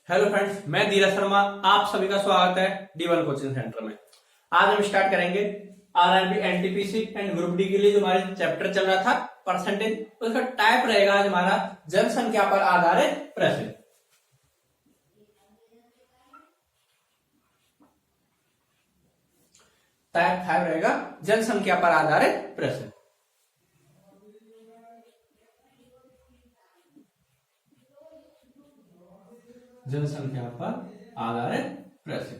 Hello friends, मैं धीरज शर्मा। आप सभी का स्वागत है D1 कोचिंग सेंटर में। आज हम स्टार्ट करेंगे RRB NTPC and group D के लिए जो हमारे चैप्टर चल रहा था परसेंटेज, उसका टाइप रहेगा आज हमारा जनसंख्या पर आधारित प्रश्न। टाइप 5 रहेगा जनसंख्या पर आधारित प्रश्न। जनसंख्या पर आधारित प्रश्न।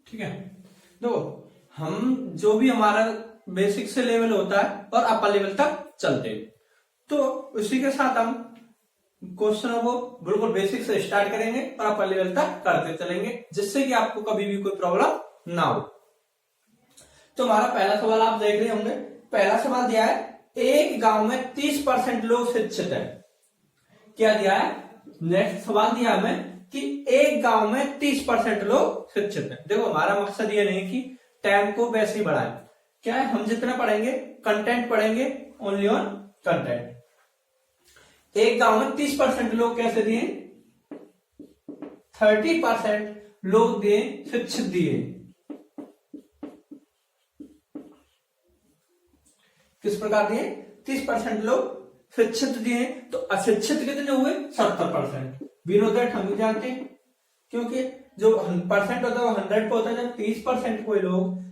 ठीक है, तो हम जो भी हमारा बेसिक से लेवल होता है और अपर लेवल तक चलते हैं, तो उसी के साथ हम क्वेश्चनों को बिल्कुल बेसिक से स्टार्ट करेंगे और अपर लेवल तक करते चलेंगे, जिससे कि आपको कभी भी कोई प्रॉब्लम ना हो। तो हमारा पहला सवाल आप देख रहे होंगे। पहला सवाल दिया है, एक गांव में 30% लोग शिक्षित हैं। क्या दिया है? नेक्स्ट सवाल दिया हमें कि एक गांव में 30% लोग शिक्षित हैं। देखो, हमारा मकसद ये नहीं कि टाइम को वैसे ही बढ़ाएं। क्या है, हम जितना पढ़ेंगे कंटेंट पढ़ेंगे, ओनली ऑन कंटेंट। एक गांव में 30% लोग कैसे दिए? 30% लोग दिए शिक्षित दिए। किस प्रकार दिए? 30% लोग शिक्षित दिए। तो अशिक्षित कितने हुए? 70%। वी नो दैट, हम भी जानते हैं, क्योंकि जो परसेंट होता है वो 100 पे होता है। जब 30% कोई लोग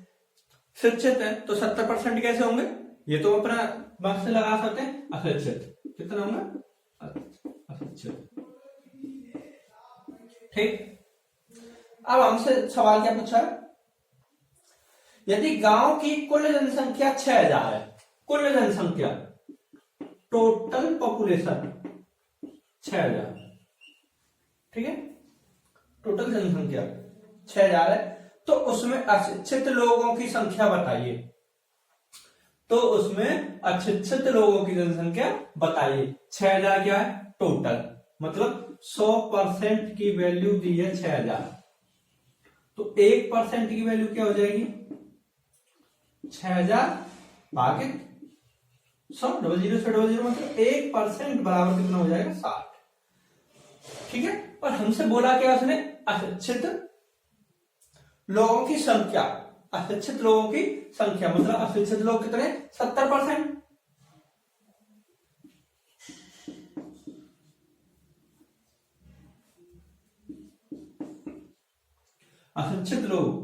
शिक्षित है तो 70% कैसे होंगे? ये तो अपना मक से लगा सकते हैं। अशिक्षित कितना होंगे? अशिक्षित। ठीक, अब हमसे सवाल क्या पूछा है? यदि गांव की कुल जनसंख्या 6000 है, कुल जनसंख्या, टोटल पॉपुलेशन 6000, ठीक है, टोटल जनसंख्या 6000 है, तो उसमें अशिक्षित लोगों की संख्या बताइए। तो उसमें अशिक्षित लोगों की जनसंख्या बताइए। 6000 क्या है? टोटल, मतलब 100% की वैल्यू दी है 6000। तो 1% की वैल्यू क्या हो जाएगी? 6000 भागे 100, 00 मतलब 1% बराबर कितना हो जाएगा? 60। ठीक है, और हमसे बोला क्या उसने? अशिक्षित लोगों की संख्या। अशिक्षित लोगों की संख्या मतलब अशिक्षित लोग कितने? 70%। अशिक्षित लोग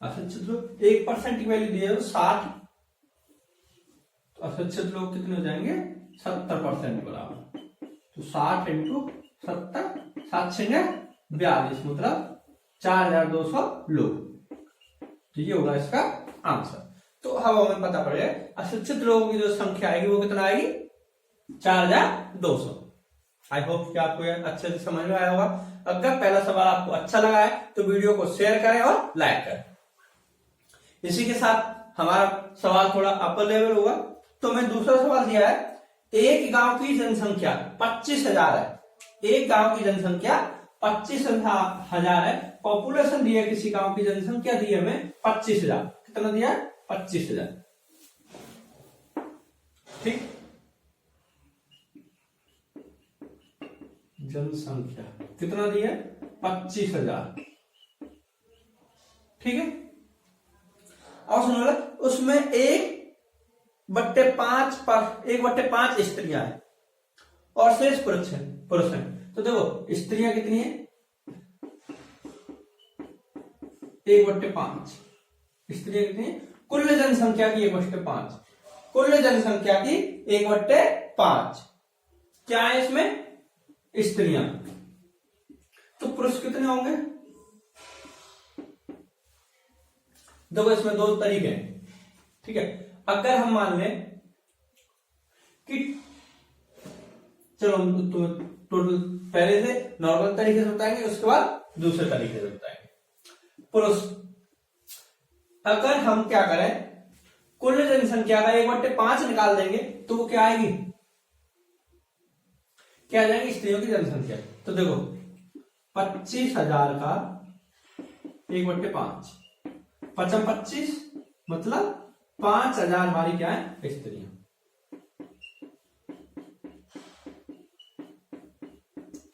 अशिक्षित लोग 1% की वैल्यू दी है 60, तो अशिक्षित लोग कितने हो जाएंगे? 70% बराबर। तो 60 इंटू 70, 7×42 मतलब 4200 लोग। तो ये होगा इसका आंसर। तो अब हमें पता पड़ गया अशिक्षित लोगों की जो संख्या आएगी वो कितना आएगी? 4200। आई होप कि आपको यह अच्छे से समझ में आया होगा। अगर पहला सवाल आपको अच्छा लगा है तो वीडियो को शेयर करें और लाइक करें। इसी के साथ हमारा सवाल थोड़ा अपर लेवल होगा। तो मैं दूसरा सवाल दिया है, एक गांव की जनसंख्या 25,000 है। एक गांव की जनसंख्या 25,000 है। पॉपुलेशन दी है, किसी गांव की जनसंख्या दी है हमें 25,000। कितना दिया? 25,000। ठीक, जनसंख्या कितना दी है? 25,000। ठीक है, और सुनो, उसमें 1/5 स्त्रियां हैं और शेष पुरुष हैं। तो देखो, स्त्रियां कितनी है? 1/5। स्त्रियां कितनी है? कुल जनसंख्या की 1/5। कुल जनसंख्या की 1/5 क्या है इसमें? स्त्रियां। तो पुरुष कितने होंगे? देखो, इसमें दो तरीके हैं। ठीक है, अगर हम मान लें कि चलो तो टोटल पहले से नॉर्मल तरीके से बताएंगे, उसके बाद दूसरे तरीके से बताएंगे। पुरुष अगर हम क्या करें, कुल जनसंख्या का 1/5 निकाल देंगे तो वो क्या आएगी, क्या आ जाएगी, स्त्रियों की जनसंख्या। तो देखो 25,000 का 1/5, 25 मतलब 5,000 हमारी क्या है, स्त्रियां।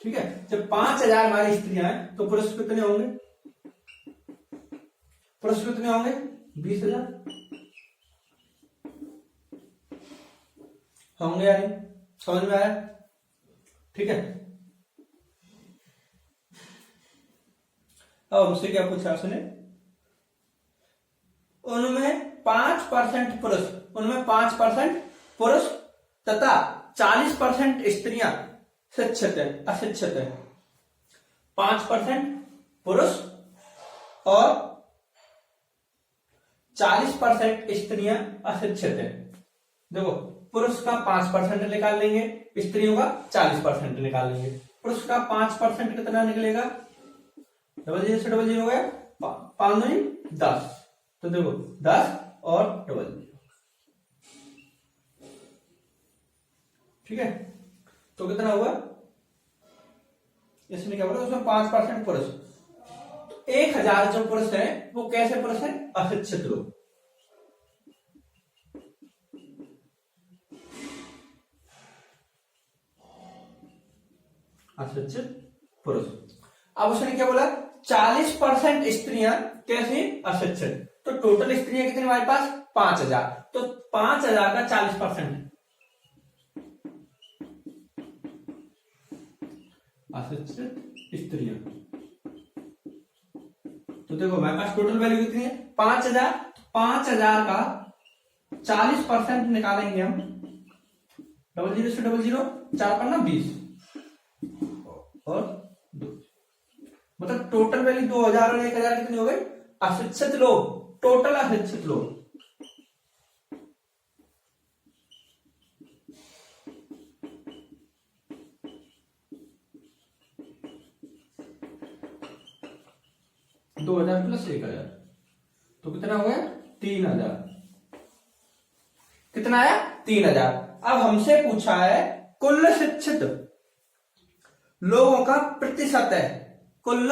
ठीक है, जब 5,000 हमारी स्त्रियां हैं तो पुरुष कितने होंगे, पुरुष कितने होंगे, 20,000 होंगे यार, समझ में आया। ठीक है, अब हमसे क्या पूछा उसने, उनमें 5% पुरुष, उनमें 5% पुरुष तथा 40% स्त्रियां शिक्षित है, अशिक्षित है। 5% पुरुष और 40% स्त्रियां अशिक्षित है। देखो पुरुष का 5% निकाल लेंगे, स्त्रियों का 40% निकाल लेंगे। पुरुष का 5% कितना निकलेगा, डबल जीरो से डबल जीरो हो गया, 5 दूनी 10, तो देखो 10 और डबल जीरो। ठीक है, तो कितना हुआ, इसने क्या बोला, उसमें 5% पुरुष, तो 1,000 जो पुरुष है वो कैसे पुरुष है, अशिक्षित लोग। अशिक्षित पुरुष। अब उसने क्या बोला, 40% स्त्रियां कैसे अशिक्षित, तो टोटल स्त्रियां कितनी हमारे पास, 5,000, तो 5,000 का 40% अशिक्षित स्त्रियां। तो देखो हमारे पास टोटल वैल्यू कितनी है, 5,000, 5,000 का 40% निकालेंगे हम, डबल जीरो से डबल जीरो, 4 पन्ना 20 और 2, मतलब टोटल वैल्यू 2,000 और 1,000 कितनी हो गई, अशिक्षित लोग, टोटल अशिक्षित लोग। दो 2,000 प्लस 1,000 तो कितना हो गया, 3,000। कितना आया, 3,000। अब हमसे पूछा है कुल शिक्षित लोगों का प्रतिशत है, कुल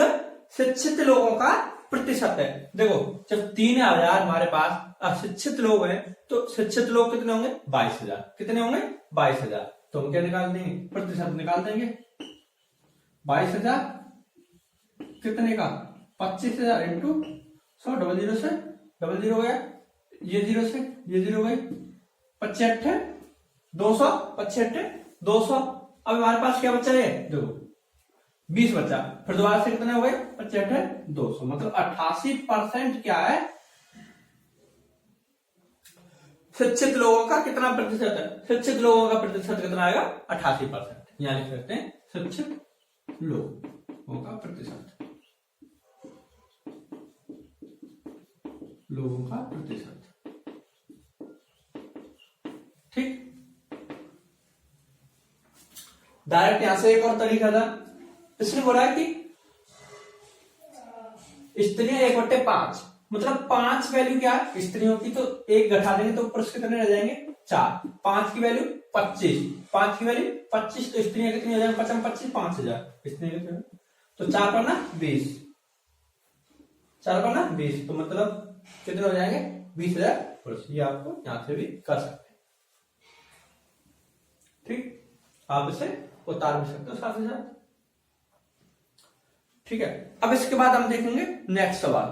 शिक्षित लोगों का प्रतिशत है। देखो जब 3,000 हमारे पास अशिक्षित लोग हैं तो शिक्षित लोग कितने होंगे, 22,000। कितने होंगे, 22,000। तो हम क्या निकाल देंगे, प्रतिशत निकाल देंगे। 22,000 कितने का, 25,000 इंटू 100, डबल जीरो से डबल जीरो गया, ये जीरो से ये जीरो गई, 25 200, 25 200। अब हमारे पास क्या बचा है, देखो 20 बचा, फिर दोबारा से कितने हो गए, 25 200, मतलब 88% क्या है, शिक्षित लोगों का कितना प्रतिशत है, शिक्षित लोगों का प्रतिशत कितना आएगा, 88%। यहां लिख सकते हैं शिक्षित लोगों का प्रतिशत, लोगों का प्रतिशत। ठीक, डायरेक्ट यहां से एक और तरीका था, इसने बोला है कि स्त्रियां 1/5, मतलब 5 वैल्यू क्या है स्त्रियों की, तो 1 घटा देंगे तो पुरुष कितने रह जाएंगे, 4। 5 की वैल्यू 25, 5 की वैल्यू 25, तो स्त्रियां कितनी हो जाएंगी, 25 5,000 स्त्रियां, तो 4 पर ना 20, 4 पर ना 20, तो मतलब कितने हो जाएंगे, 20,000 पुरुष। ये आपको यहां से भी कर सकते हैं। ठीक, आप इसे उतार भी सकते हो साथ ही साथ। ठीक है, अब इसके बाद हम देखेंगे नेक्स्ट सवाल।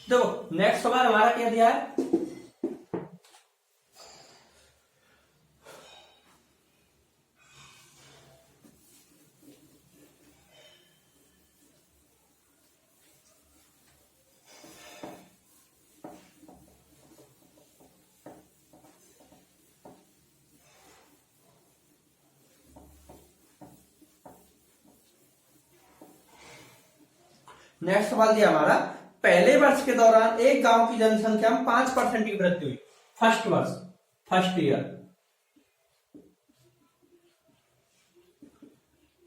देखो नेक्स्ट सवाल हमारा क्या दिया है, नेक्स्ट सवाल दिया हमारा, पहले वर्ष के दौरान एक गांव की जनसंख्या में 5% की वृद्धि हुई। फर्स्ट वर्ष, फर्स्ट ईयर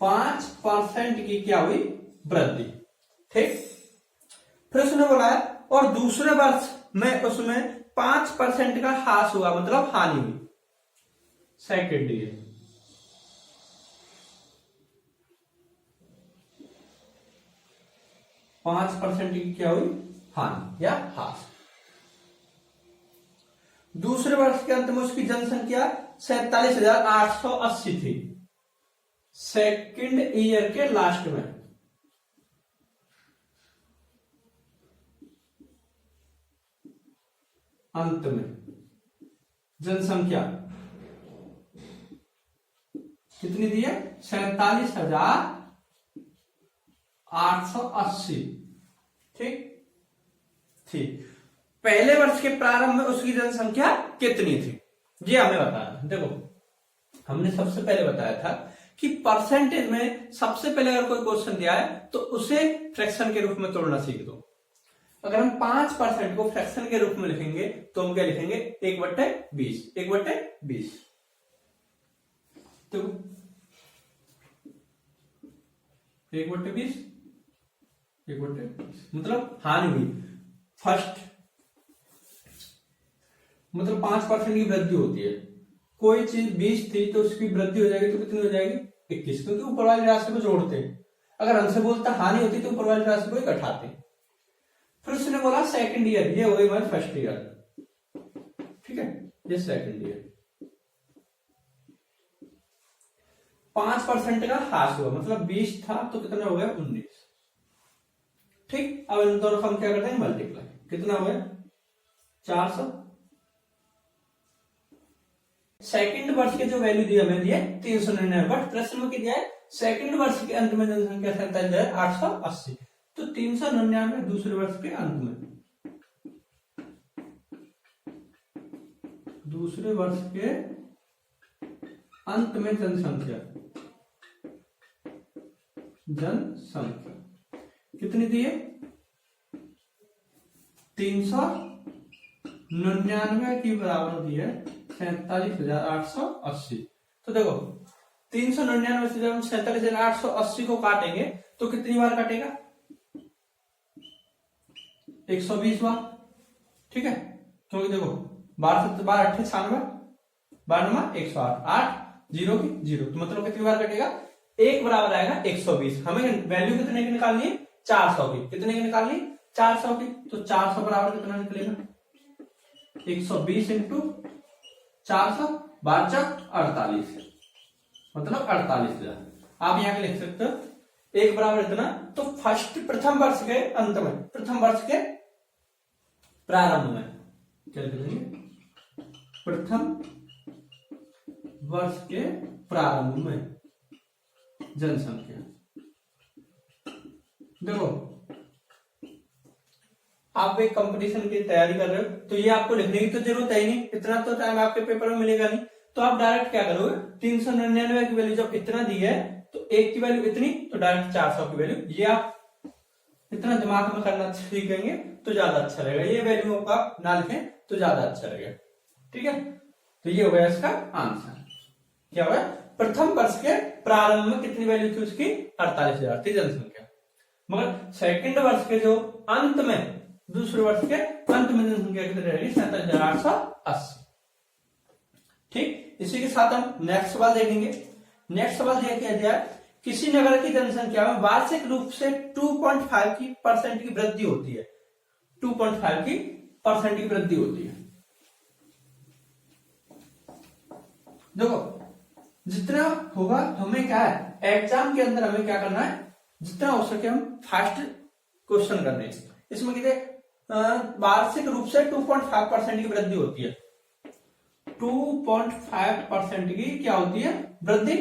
5% की क्या हुई, वृद्धि। ठीक, फिर उसने बोला है और दूसरे वर्ष में उसमें 5% का ह्रास हुआ, मतलब हानि हुई। सेकेंड ईयर 5% की क्या हुई, हानि या ह्रास। दूसरे वर्ष के अंत में उसकी जनसंख्या 47,880 थी, सेकेंड ईयर के लास्ट में। अंत में जनसंख्या कितनी दी है, 47,880। ठीक थी। पहले वर्ष के प्रारंभ में उसकी जनसंख्या कितनी थी, ये हमें बताना। देखो हमने सबसे पहले बताया था कि परसेंटेज में सबसे पहले अगर कोई क्वेश्चन दिया है तो उसे फ्रैक्शन के रूप में तोड़ना सीख दो। अगर हम 5% को फ्रैक्शन के रूप में लिखेंगे तो हम क्या लिखेंगे, 1/20, 1/20। तो 1/20, 1/20 मतलब हानि हुई। फर्स्ट मतलब 5% की वृद्धि होती है। कोई चीज 20 थी तो उसकी वृद्धि हो जाएगी तो कितनी हो जाएगी, 21, क्योंकि ऊपर वाली राशि को जोड़ते हैं। अगर हमसे बोलता हानि होती तो ऊपर वाली राशि को ही घटाते। फिर उसने बोला सेकंड ईयर, ये हो गई हमारी फर्स्ट ईयर। ठीक है, ये सेकंड ईयर। 5% का ह्रास हुआ, मतलब 20 था तो कितना हो गया, 19। ठीक, अब इन दोनों का हम क्या करते हैं, मल्टीप्लाई। कितना हो गया, 400। सेकंड वर्ष के जो वैल्यू दी हमें दिए 399, बट प्रश्न में दिया है सेकंड वर्ष के अंत में जनसंख्या 47,880। तो 399 दूसरे वर्ष के अंत में, दूसरे वर्ष के अंत में जनसंख्या कितनी दी है, 399 की बराबर दी है 47,880। तो देखो 399 से जब हम 47,880 को काटेंगे तो कितनी बार काटेगा, 120 बार। ठीक है, क्योंकि देखो 12 बार 8 96, 12 108, 8 जीरो की जीरो, तो मतलब कितनी बार कटेगा, एक बराबर आएगा 120। हमें वैल्यू कितने की निकालनी है, 400 की। कितने की निकालनी, 400 की। तो 400 बराबर कितना निकलेगा, 120 इंटू 400, 48, मतलब 48,000। आप यहाँ के लिख सकते हो एक बराबर इतना। तो प्रथम वर्ष के अंत में, प्रथम वर्ष के प्रारंभ में क्या लिखेंगे, प्रथम वर्ष के प्रारंभ में जनसंख्या। देखो आप एक कंपटीशन की तैयारी कर रहे हो तो ये आपको लिखने की तो जरूरत है नहीं, इतना तो टाइम आपके पेपर में मिलेगा नहीं। तो आप डायरेक्ट क्या करोगे, 399 की वैल्यू जब इतना दी है तो एक की वैल्यू इतनी, तो डायरेक्ट 400 की वैल्यू। ये आप इतना दिमाग में करना सीखेंगे तो ज्यादा अच्छा रहेगा। ये वैल्यू आप ना लिखें तो ज्यादा अच्छा रहेगा। ठीक है, तो ये हो गया इसका आंसर। क्या हुआ, प्रथम वर्ष के प्रारंभ में कितनी वैल्यू थी उसकी, 48,000 थी जनसंख्या। मगर सेकंड वर्ष के जो अंत में, दूसरे वर्ष के अंत में जनसंख्या कितनी रहेगी, 47,880। ठीक, इसी के साथ हम नेक्स्ट सवाल देखेंगे। नेक्स्ट सवाल यह क्या दिया, किसी नगर की जनसंख्या में वार्षिक रूप से 2.5% की वृद्धि होती है। 2.5% की वृद्धि होती है। देखो जितना होगा हमें क्या है, एग्जाम के अंदर हमें क्या करना है, जितना हो सके हम फास्ट क्वेश्चन करने। इसमें कहते वार्षिक रूप से 2.5% की वृद्धि होती है। 2.5% की क्या होती है, वृद्धि।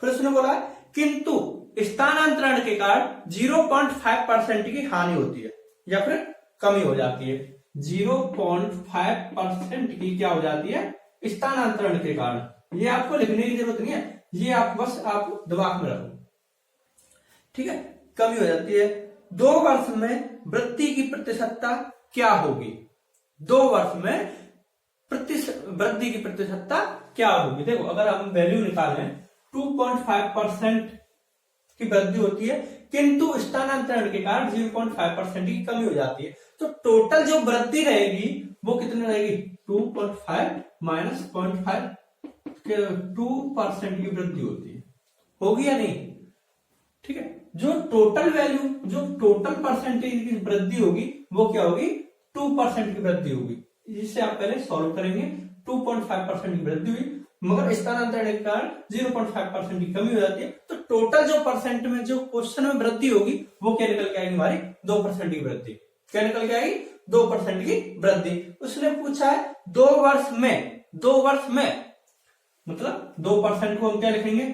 फिर उसने बोला किंतु स्थानांतरण के कारण 0.5% की हानि होती है या फिर कमी हो जाती है। 0.5% की क्या हो जाती है, स्थानांतरण के कारण। ये आपको लिखने की जरूरत नहीं है, ये आप बस आप दिमाग में रखो। ठीक है, कमी हो जाती है। 2 वर्ष में वृद्धि की प्रतिशतता क्या होगी, 2 वर्ष में वृद्धि की प्रतिशतता क्या होगी। देखो अगर हम वैल्यू निकालें, 2.5% की वृद्धि होती है किंतु स्थानांतरण के कारण 0.5% की कमी हो जाती है। तो टोटल जो वृद्धि रहेगी वो कितनी रहेगी 2.5 माइनस 0.5 2% की वृद्धि होती है, होगी या नहीं? ठीक है, जो टोटल वैल्यू जो टोटल परसेंटेज की वृद्धि होगी वो क्या होगी 2% की वृद्धि होगी, जिससे आप पहले सॉल्व करेंगे। 2.5% की वृद्धि हुई मगर स्थानांतरण के कारण 0.5% की कमी हो जाती है, तो टोटल जो परसेंट में जो क्वेश्चन में वृद्धि होगी वो क्या निकल के आएगी हमारी 2% की वृद्धि। क्या निकल के आएगी 2% की वृद्धि। उसने पूछा है 2 वर्ष में मतलब 2% को हम क्या लिखेंगे,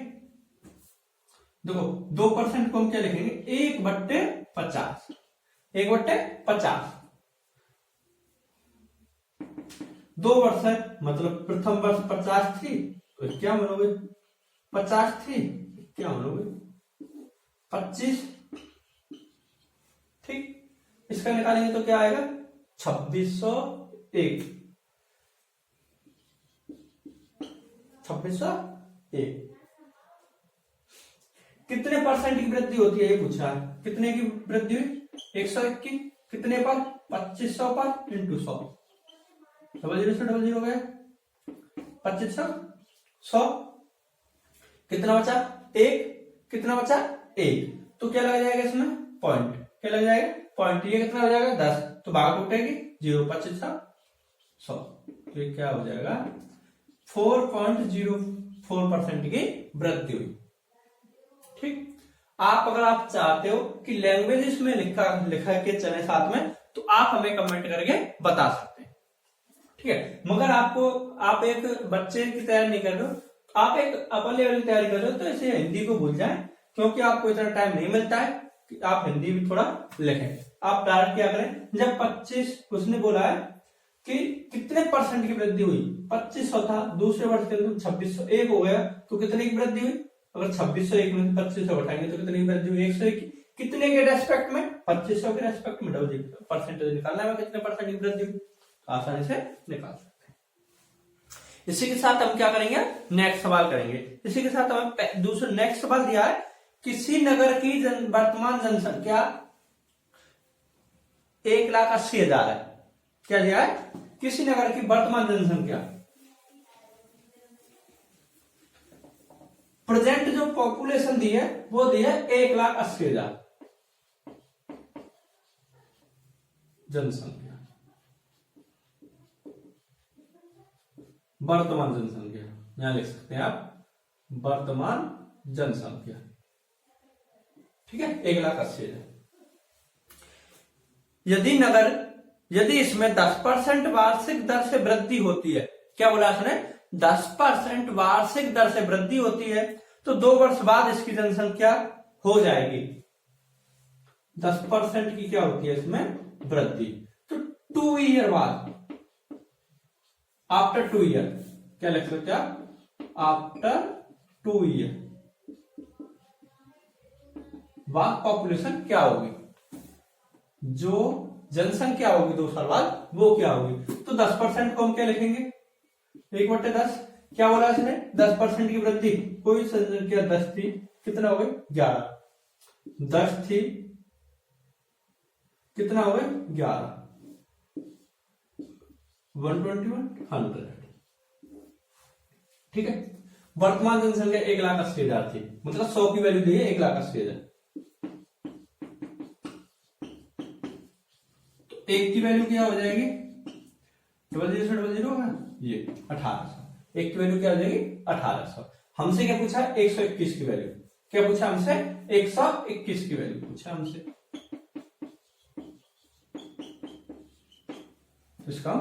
देखो 2% को हम क्या लिखेंगे 1/50 1/50। 2 वर्ष है मतलब प्रथम वर्ष 50 थी तो क्या मनोगे 50 थी, क्या मनोगे 25। ठीक, इसका निकालेंगे तो क्या आएगा 2601 2601। कितने परसेंट की वृद्धि होती है ये पूछा है, कितने की वृद्धि हुई 101 की, कितने पर 2500 पर इंटू 100, 00 से 00 गए 2500 100, कितना बचा 1, कितना बचा 1, तो क्या लगा जाएगा इसमें पॉइंट, क्या लग जाएगा पॉइंट, ये कितना हो जाएगा 10, तो भाग उठेगी 0 2500 100, तो ये क्या हो जाएगा 4.04% की वृद्धि हुई। ठीक, अगर आप चाहते हो कि लैंग्वेज इसमें लिखा के चले साथ में तो आप हमें कमेंट करके बता सकते हैं। ठीक है, मगर आप एक बच्चे की तैयारी नहीं कर रहे हो, आप एक अपर लेवल की तैयारी कर रहे हो तो इसे हिंदी को भूल जाएं, क्योंकि आपको इतना टाइम नहीं मिलता है कि आप हिंदी भी थोड़ा लिखें। आप टारगेट क्या करें, जब 25 उसने बोला है कि कितने परसेंट की वृद्धि हुई 2500 था, दूसरे वर्ष के अंदर 2601 हो गया तो कितने की वृद्धि हुई, अगर 2601 में 2500 घटाएंगे तो कितनी वृद्धि हुई 101, कितने के रेस्पेक्ट में 2500 के रेस्पेक्ट में डबल परसेंटेज निकालना है, कितने परसेंट की वृद्धि हुई आसानी से निकाल सकते हैं। इसी के साथ हम क्या करेंगे नेक्स्ट सवाल करेंगे। इसी के साथ हम दूसरा नेक्स्ट सवाल दिया है, किसी नगर की वर्तमान जनसंख्या 1,80,000 है। क्या दिया है, किसी नगर की वर्तमान जनसंख्या, प्रेजेंट जो पॉपुलेशन दी है वो दी है 1,80,000 जनसंख्या, वर्तमान जनसंख्या यहां लिख सकते हैं आप वर्तमान जनसंख्या। ठीक है 1,80,000। यदि इसमें 10% वार्षिक दर से वृद्धि होती है, क्या बोला उसने 10% वार्षिक दर से वृद्धि होती है तो 2 वर्ष बाद इसकी जनसंख्या हो जाएगी 10% की क्या होती है इसमें वृद्धि, तो 2 ईयर बाद आफ्टर 2 ईयर क्या लिख सकते हैं आप आफ्टर 2 ईयर बाद पॉपुलेशन क्या होगी, जो जनसंख्या होगी 2 साल बाद वो क्या होगी, तो 10% को हम क्या लिखेंगे 1/10। क्या बोला इसने 10% की वृद्धि, कोई संख्या 10 थी कितना हो गई 11, 10 थी कितना हो गई 11, 121 100। ठीक है, वर्तमान जनसंख्या 1,80,000 थी, मतलब 100 की वैल्यू दी है 1,80,000, तो 1 की वैल्यू क्या हो जाएगी 00 होगा ये 1800, 1 की वैल्यू क्या हो जाएगी 1800। हमसे क्या पूछा 121 की वैल्यू, क्या पूछा हमसे 121 की वैल्यू पूछा हमसे, इसका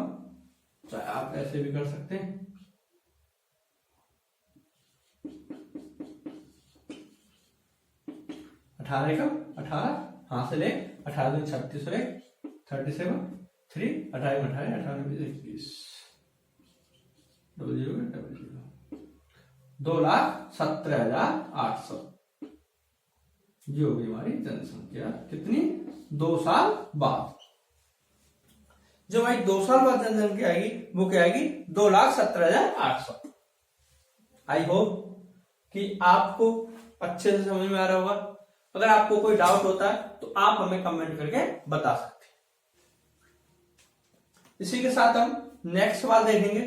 चाहे आप ऐसे भी कर सकते हैं, अठारह का 18 हाथ से ले 18 36 और 37 3 18 18 21 2,17,800 ये होगी हमारी जनसंख्या कितनी 2 साल बाद। जो हमारी 2 साल बाद जनसंख्या आएगी वो क्या आएगी 2,17,800। आई होप कि आपको अच्छे से समझ में आ रहा होगा। अगर आपको कोई डाउट होता है तो आप हमें कमेंट करके बता सकते हैं। इसी के साथ हम नेक्स्ट सवाल देखेंगे।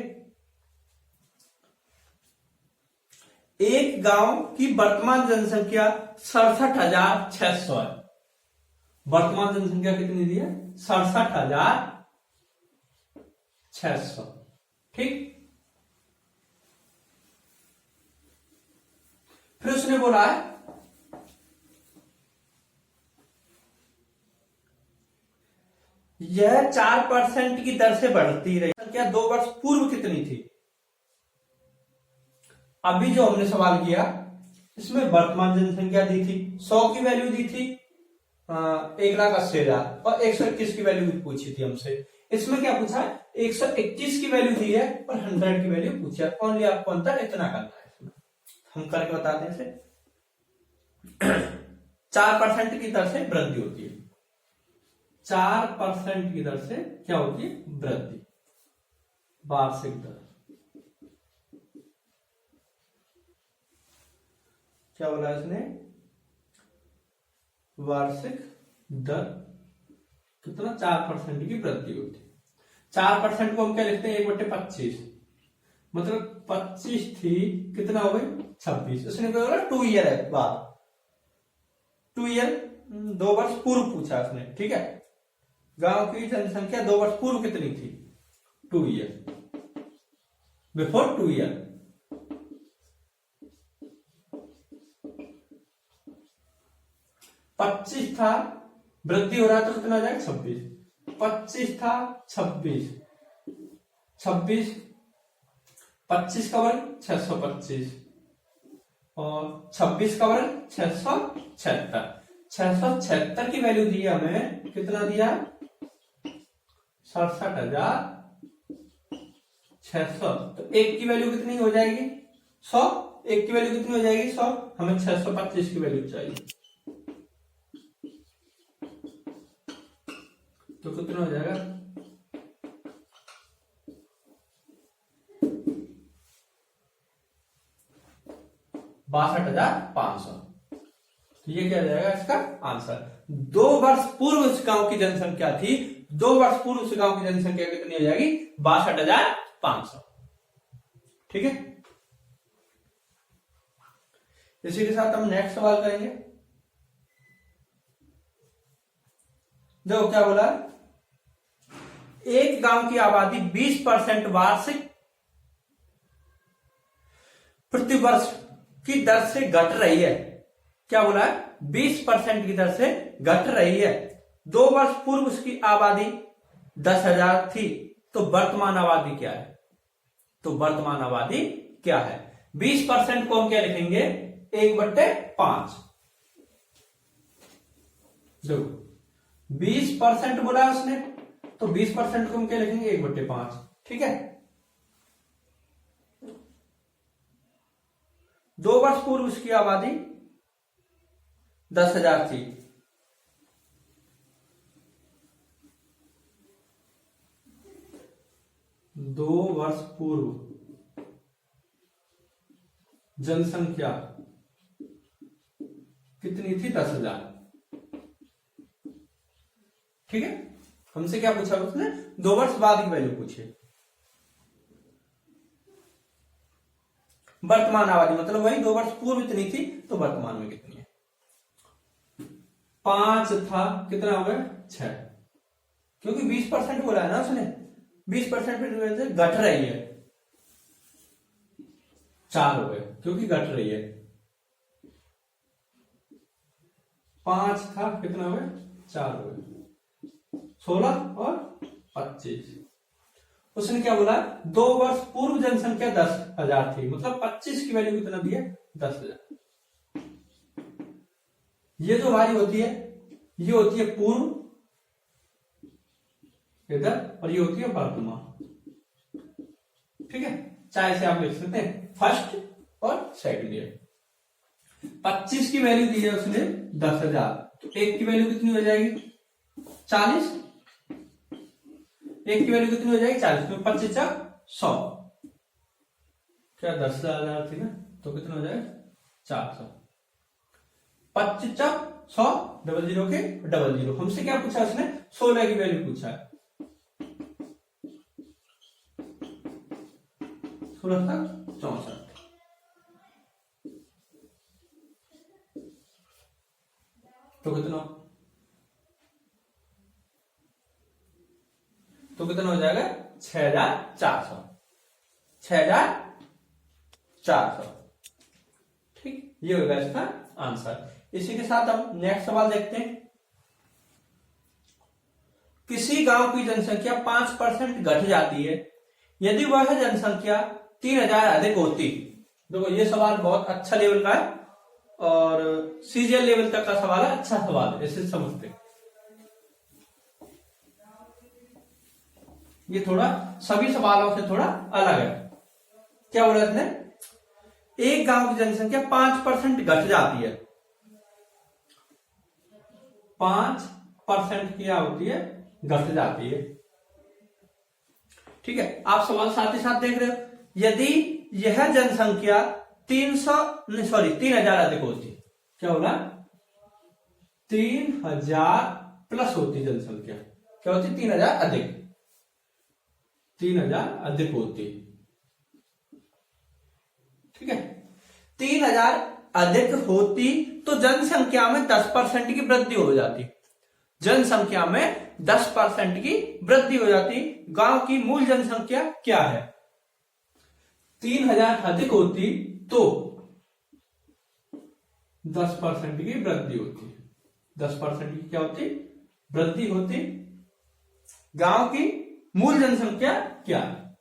एक गांव की वर्तमान जनसंख्या 67,600 है। वर्तमान जनसंख्या कितनी दी है? 67,600। ठीक, फिर उसने बोला है यह 4% की दर से बढ़ती रही। संख्या 2 वर्ष पूर्व कितनी थी? अभी जो हमने सवाल किया इसमें वर्तमान जनसंख्या दी थी, 100 की वैल्यू दी थी, 1,80,000 और 121 की वैल्यू पूछी थी हमसे। इसमें क्या पूछा है? 121 की वैल्यू दी है और 100 की वैल्यू पूछा है। ओनली आपको अंतर इतना करना है। इसमें हम करके बताते हैं इसे। 4% की दर से वृद्धि होती है। 4% की दर से क्या होती है? वृद्धि, वार्षिक दर। क्या बोला इसने? वार्षिक दर कितना? 4% की वृद्धि होती है। 4% को हम क्या लिखते हैं? 1/25, मतलब 25 थी, कितना हो गई? 26। इसने क्या बोला? 2 ईयर है बाद, 2 ईयर, 2 वर्ष पूर्व पूछा इसने। ठीक है, गांव की जनसंख्या 2 वर्ष पूर्व कितनी थी? 2 ईयर, बिफोर 2 ईयर। 25 था, वृद्धि हो रहा है तो कितना हो जाएगा? 26। 25 था, 26, 26, 25 का वर्ग 625 और 26 का वर्ग 676। 676 की वैल्यू दी है हमें, कितना दिया? 67,600। तो एक की वैल्यू कितनी हो जाएगी? 100। एक की वैल्यू कितनी हो जाएगी? 100। हमें 625 की वैल्यू चाहिए, तो कितना हो जाएगा? 62,500। तो ये क्या जाएगा इसका आंसर? 2 वर्ष पूर्व उस गांव की जनसंख्या थी, 2 वर्ष पूर्व उस गांव की जनसंख्या कितनी हो जाएगी? 62,500। ठीक है, इसी के साथ हम नेक्स्ट सवाल करेंगे। देखो क्या बोला? एक गांव की आबादी 20% वार्षिक प्रति वर्ष की दर से घट रही है। क्या बोला है? 20% की दर से घट रही है। 2 वर्ष पूर्व उसकी आबादी 10,000 थी, तो वर्तमान आबादी क्या है? तो वर्तमान आबादी क्या है? 20% को हम क्या लिखेंगे? 1/5। देखो 20% बोला उसने, तो 20% को हम क्या लिखेंगे? 1/5। ठीक है, 2 वर्ष पूर्व उसकी आबादी 10,000 थी, 2 वर्ष पूर्व जनसंख्या कितनी थी? 10,000। ठीक है, हमसे क्या पूछा उसने? 2 वर्ष बाद की वैल्यू पूछी। वर्तमान आबादी मतलब वही 2 वर्ष पूर्व इतनी थी, तो वर्तमान में कितनी है? 5 था, कितना हो गया? 6, क्योंकि 20% बोला है ना उसने। 20% घट रही है, 4 हो गए, क्योंकि घट रही है। 5 था, कितना हो गया? 4 हो गए, 16 और 25। उसने क्या बोला? 2 वर्ष पूर्व जनसंख्या 10,000 थी, मतलब 25 की वैल्यू कितना दिया? 10,000। ये जो हमारी होती है, ये होती है पूर्व इधर, और ये होती है वर्तमान। ठीक है, चाहे से आप लिख सकते हैं फर्स्ट और सेकंड ईयर। 25 की वैल्यू दी है उसने 10,000, तो एक की वैल्यू कितनी हो जाएगी? 40। एक की वैल्यू कितनी हो जाएगी? 40। तो 25 100, क्या 10,000 थी ना, तो कितना हो जाएगा? 400। 25 100, 00 के 00। हमसे क्या पूछा उसने? 16 की वैल्यू पूछा है। 16 64, तो कितना हो जाएगा 6400, 6400। ठीक, ये होगा इसका आंसर। इसी के साथ हम नेक्स्ट सवाल देखते हैं। किसी गांव की जनसंख्या 5% घट जाती है यदि वह जनसंख्या 3000 अधिक होती। देखो ये सवाल बहुत अच्छा लेवल का है और सीजीएल लेवल तक का सवाल है, अच्छा सवाल है, इसे समझते हैं। ये थोड़ा सभी सवालों से थोड़ा अलग है। क्या बोला इसने, एक गांव की जनसंख्या 5% घट जाती है, 5% क्या होती है, घट जाती है। ठीक है, आप सवाल साथ ही साथ देख रहे हो। यदि यह जनसंख्या 3000 अधिक होती, क्या होगा 3000 प्लस होती जनसंख्या, क्या होती 3000 अधिक, 3000 अधिक होती। ठीक है, 3000 अधिक होती तो जनसंख्या में 10% की वृद्धि हो जाती, जनसंख्या में 10% की वृद्धि हो जाती। गांव की मूल जनसंख्या क्या है, 3000 अधिक होती तो 10% की वृद्धि होती, 10% की क्या होती, वृद्धि होती। गांव की मूल जनसंख्या क्या है,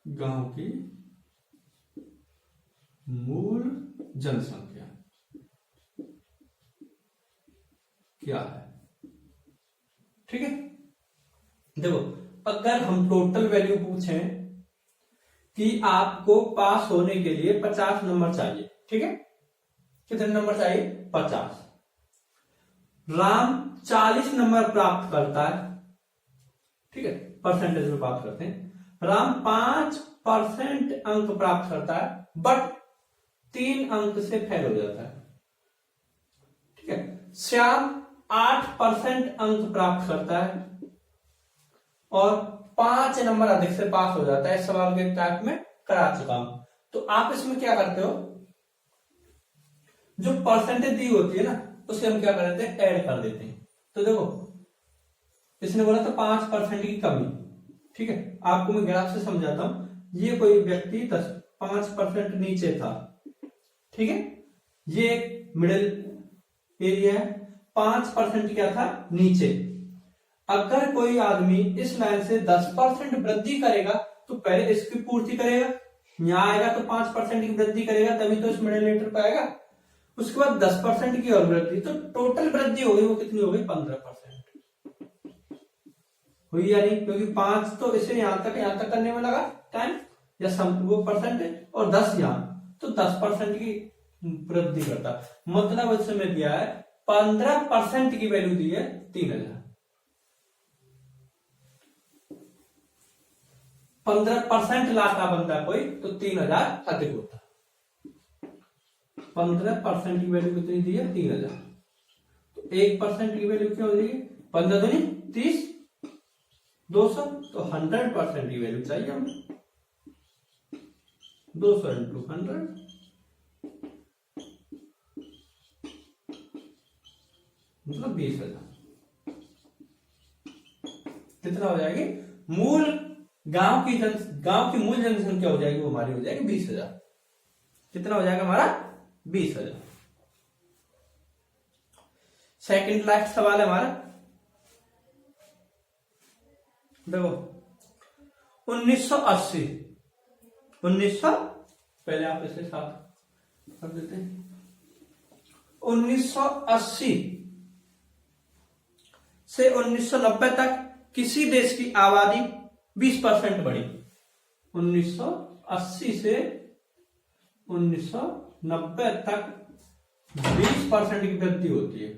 गांव की मूल जनसंख्या क्या है। ठीक है, देखो अगर हम टोटल वैल्यू पूछें कि आपको पास होने के लिए 50 नंबर चाहिए, ठीक है, कितने नंबर चाहिए, 50। राम 40 नंबर प्राप्त करता है, ठीक है, परसेंटेज में बात करते हैं। राम 5% अंक प्राप्त करता है बट 3 अंक से फेल हो जाता है। ठीक है, श्याम 8% अंक प्राप्त करता है और 5 नंबर अधिक से पास हो जाता है। इस सवाल के टाइप में करा चुका हूं। तो आप इसमें क्या करते हो, जो परसेंटेज दी होती है ना उसे हम क्या कर देते हैं, ऐड कर देते हैं। तो देखो इसने बोला था 5% की कमी, ठीक है, आपको मैं ग्राफ से समझाता हूं। ये कोई व्यक्ति 5% नीचे था, ठीक है, ये एक मिडिल एरिया है, 5% क्या था, नीचे। अगर कोई आदमी इस लाइन से 10% वृद्धि करेगा तो पहले इसकी पूर्ति करेगा, यहां आएगा तो 5% की वृद्धि करेगा तभी तो इस मिडिल लेटर पे आएगा। उसके बाद 10% की और वृद्धि, तो टोटल वृद्धि हो गई, वो कितनी हो गई, 15% हुई या नहीं, क्योंकि 5 तो इसे यहां तक करने में लगा टाइम या वो परसेंटेज, और 10 यहां, तो 10% की वृद्धि करता। मतलब इसमें दिया है 15% की वैल्यू दी है 3000, 15% लाता बंदा कोई तो 3000 अधिक होता। 15% की वैल्यू कितनी दी है, 3000, तो 1% की वैल्यू क्या हो जाएगी, 15 दूनी 30, 200, तो 100% की वैल्यू चाहिए हमें, 200 इंटू 100 मतलब 20,000। कितना हो जाएगी, मूल गांव की मूल जनसंख्या हो जाएगी, वो हमारी हो जाएगी 20,000। कितना हो जाएगा हमारा, 20,000। सेकंड लास्ट सवाल है हमारा, देखो 1980, पहले आप इसे साथ कर देते हैं। 1980 से 1990 तक किसी देश की आबादी 20% बढ़ी। 1980 से 1990 तक 20% की वृद्धि होती है।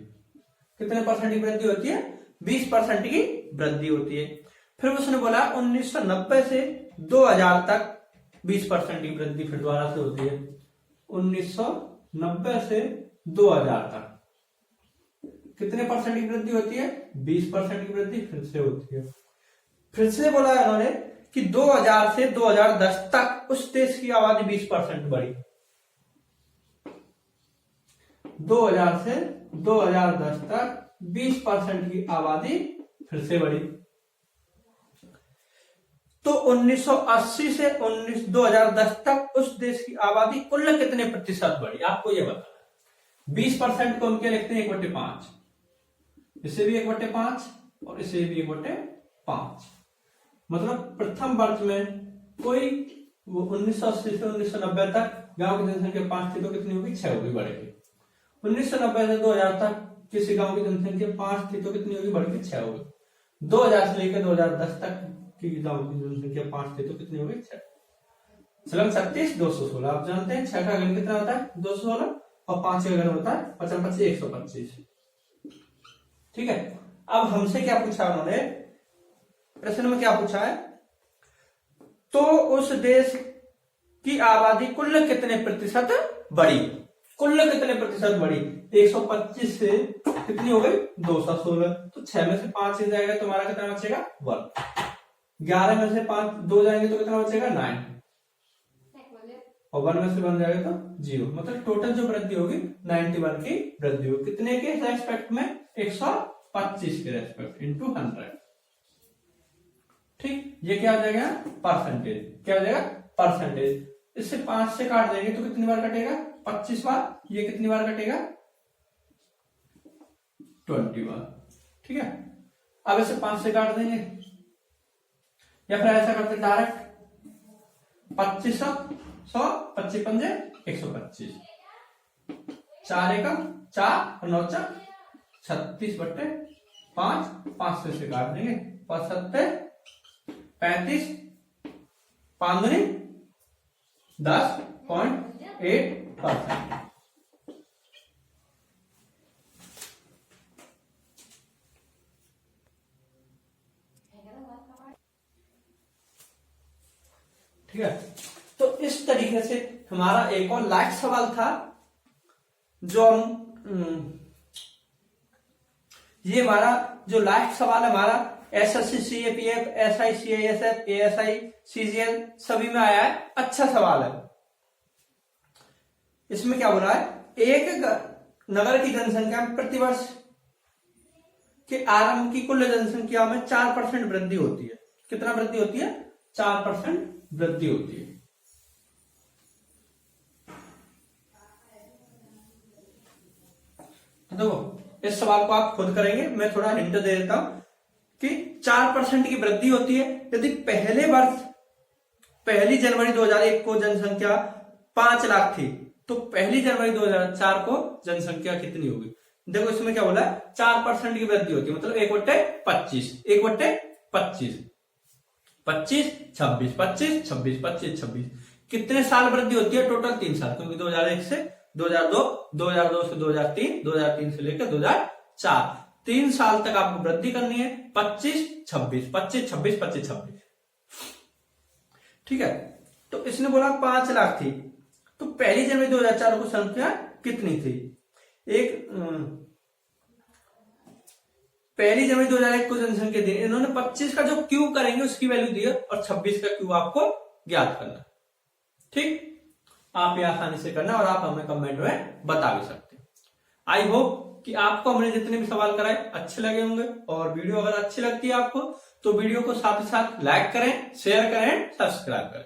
कितने परसेंट की वृद्धि होती है, 20% की वृद्धि होती है। फिर उसने बोला 1990 से 2000 तक 20% की वृद्धि फिर दोबारा से होती है। 1990 से 2000 तक कितने परसेंट की वृद्धि होती है, 20% की वृद्धि फिर से होती है। फिर से बोला इन्होंने कि 2000 से 2010 तक उस देश की आबादी 20% बढ़ी। 2000 से 2010 तक 20% की आबादी फिर से बढ़ी। तो 1980 से 2010 तक उस देश की आबादी कुल कितने प्रतिशत बढ़ी, आपको ये बताना। 20% को हम क्या लिखते हैं, 1/5, इसे भी 1/5 और इसे भी 1/5। मतलब प्रथम वर्ष में कोई 1980 से 1990 तक गांव की जनसंख्या 5 थी तो कितनी होगी, 6 होगी, बढ़ेगी। 1990 से 2000 तक किसी गांव की जनसंख्या 5 थी तो कितनी होगी, बढ़ के 6 होगी। 2000 से लेकर 2010 तक की गांव की जनसंख्या 5 थी तो कितनी होगी, 6। 36, 216, आप जानते हैं 6 का घन कितना होता है, 216, और 5 का घन होता है 55, 125। ठीक है। अब हमसे क्या पूछा उन्होंने, प्रश्न में क्या पूछा है, तो उस देश की आबादी कुल कितने प्रतिशत बढ़ी, कुल कितने प्रतिशत बढ़ी। 125 से कितनी हो गई, 216, तो 6 में से 5 ही जाएगा, तुम्हारा कितना बचेगा, 1। 11 में से 5 2 जाएंगे तो कितना बचेगा, 9, और 1 में से 1 जाएगा तो 0। मतलब टोटल जो वृद्धि होगी 91 की वृद्धि होगी। कितने के रेस्पेक्ट में, 125 के रेस्पेक्ट इंटू 100। ठीक, ये क्या हो जाएगा, परसेंटेज। क्या हो जाएगा, परसेंटेज। इससे 5 से काट देंगे तो कितनी बार कटेगा, 25 बार। ये कितनी बार कटेगा, 20 बार। ठीक है। अब इसे 5 से काट देंगे, या फिर ऐसा करते डायरेक्ट 2500, 100, 25 पंजे 125, 4 एकम 4 और 9 4, 36/5, 5 से काट देंगे, 5 7 35, 5 दूनी 10.8%। ठीक है। तो इस तरीके से हमारा एक और लाइक सवाल था, जो हम ये हमारा जो लाइक सवाल है हमारा SSC, CAPF, SI, CISF, ASI, CGL सभी में आया है। अच्छा सवाल है। इसमें क्या हो रहा है, एक नगर की जनसंख्या में प्रतिवर्ष के आरंभ की कुल जनसंख्या में 4% वृद्धि होती है। कितना वृद्धि होती है, 4% वृद्धि होती है। देखो इस सवाल को आप खुद करेंगे, मैं थोड़ा हिंट दे देता हूं कि 4% की वृद्धि होती है। यदि पहले वर्ष 1 जनवरी 2001 को जनसंख्या 5 लाख थी तो 1 जनवरी 2004 को जनसंख्या कितनी होगी। देखो इसमें क्या बोला है, 4% की वृद्धि होती है, मतलब 1/25, 1/25, 25, 26, 25, 26, 25, 26। कितने साल वृद्धि होती है, टोटल 3 साल, क्योंकि 2001 से 2002, 2002 से 2003, 2003 से लेकर 2004, 3 साल तक आपको वृद्धि करनी है। 25, 26, 25, 26, 25, 26। ठीक है। तो इसने बोला 5 लाख थी तो 1 जनवरी 2004 को संख्या कितनी थी। 1 जनवरी 2001 को जनसंख्या दी, इन्होंने 25 का जो क्यू करेंगे उसकी वैल्यू दी है और 26 का क्यू आपको ज्ञात करना। ठीक, आप ये आसानी से करना और आप हमें कमेंट में बता भी सकते हैं। आई होप कि आपको हमने जितने भी सवाल कराए अच्छे लगे होंगे, और वीडियो अगर अच्छी लगती है आपको तो वीडियो को साथ ही साथ लाइक करें, शेयर करें, सब्सक्राइब करें।